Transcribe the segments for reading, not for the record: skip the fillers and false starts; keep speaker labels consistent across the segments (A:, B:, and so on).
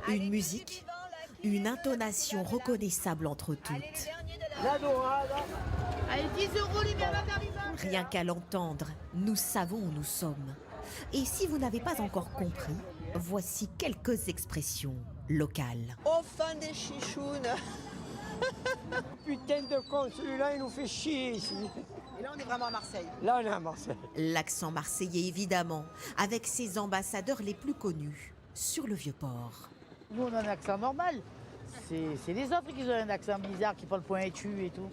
A: Une musique, une intonation reconnaissable entre toutes.
B: Allez, 10 € les gamins d'arrivant.
A: Rien qu'à l'entendre, nous savons où nous sommes. Et si vous n'avez pas encore compris, voici quelques expressions locales.
C: Au fin des chichounes.
D: Putain de con, celui-là il nous fait chier ici.
C: Et là on est vraiment à Marseille.
D: Là on est à Marseille.
A: L'accent marseillais évidemment, avec ses ambassadeurs les plus connus sur le Vieux-Port.
B: Nous, on a un accent normal. C'est les autres qui ont un accent bizarre, qui parlent pointu et tout.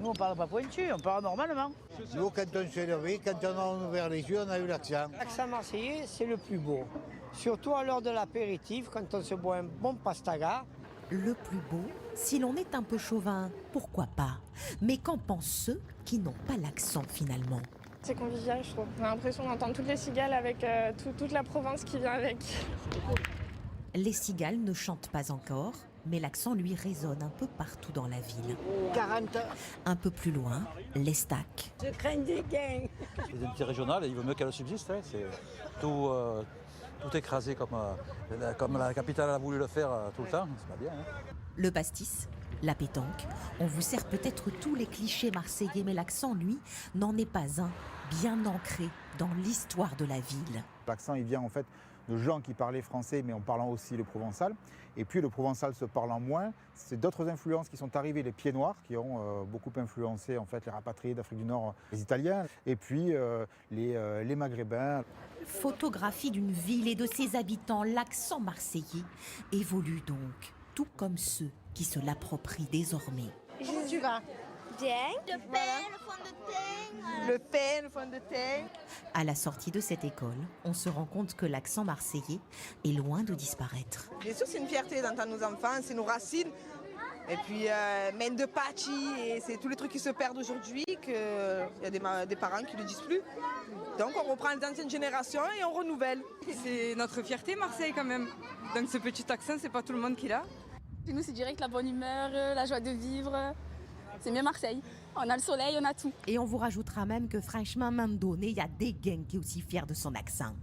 B: Nous, on parle pas pointu, on parle normalement.
E: Nous, quand on s'est levé, quand on a ouvert les yeux, on a eu l'accent.
D: L'accent marseillais, c'est le plus beau. Surtout à l'heure de l'apéritif, quand on se boit un bon pastaga.
A: Le plus beau, si l'on est un peu chauvin, pourquoi pas? Mais qu'en pensent ceux qui n'ont pas l'accent finalement?
F: C'est convivial, je trouve. On a l'impression d'entendre toutes les cigales avec toute la province qui vient avec.
A: Les cigales ne chantent pas encore, mais l'accent lui résonne un peu partout dans la ville.
C: 40 ans.
A: Un peu plus loin, l'Estac.
D: Je crains des gains.
G: Les identités régionales, il vaut mieux qu'elles subsistent. Hein. C'est tout écrasé comme la capitale a voulu le faire tout le temps. C'est pas bien. Hein.
A: Le pastis, la pétanque, on vous sert peut-être tous les clichés marseillais, mais l'accent, lui, n'en est pas un, bien ancré dans l'histoire de la ville.
H: L'accent, il vient en fait de gens qui parlaient français, mais en parlant aussi le provençal. Et puis le provençal se parlant moins, c'est d'autres influences qui sont arrivées, les pieds noirs, qui ont beaucoup influencé en fait les rapatriés d'Afrique du Nord, les Italiens, et puis les Maghrébins.
A: Photographie d'une ville et de ses habitants, l'accent marseillais évolue donc, tout comme ceux qui se l'approprient désormais.
C: Comment tu vas?
F: Bien.
C: Le pain, le fond de thym. Le pain, le fond de thym.
A: À la sortie de cette école, on se rend compte que l'accent marseillais est loin de disparaître.
C: Bien sûr, c'est une fierté d'entendre nos enfants, c'est nos racines. Et puis, men de Pachi, et c'est tous les trucs qui se perdent aujourd'hui, qu'il y a des parents qui ne le disent plus. Donc, on reprend les anciennes générations et on renouvelle.
I: C'est notre fierté, Marseille, quand même. Donc, ce petit accent, c'est pas tout le monde qui l'a.
F: Chez nous, c'est direct la bonne humeur, la joie de vivre. C'est mieux Marseille. On a le soleil, on a tout.
A: Et on vous rajoutera même que franchement, à un moment donné, il y a des gangs qui sont aussi fiers de son accent.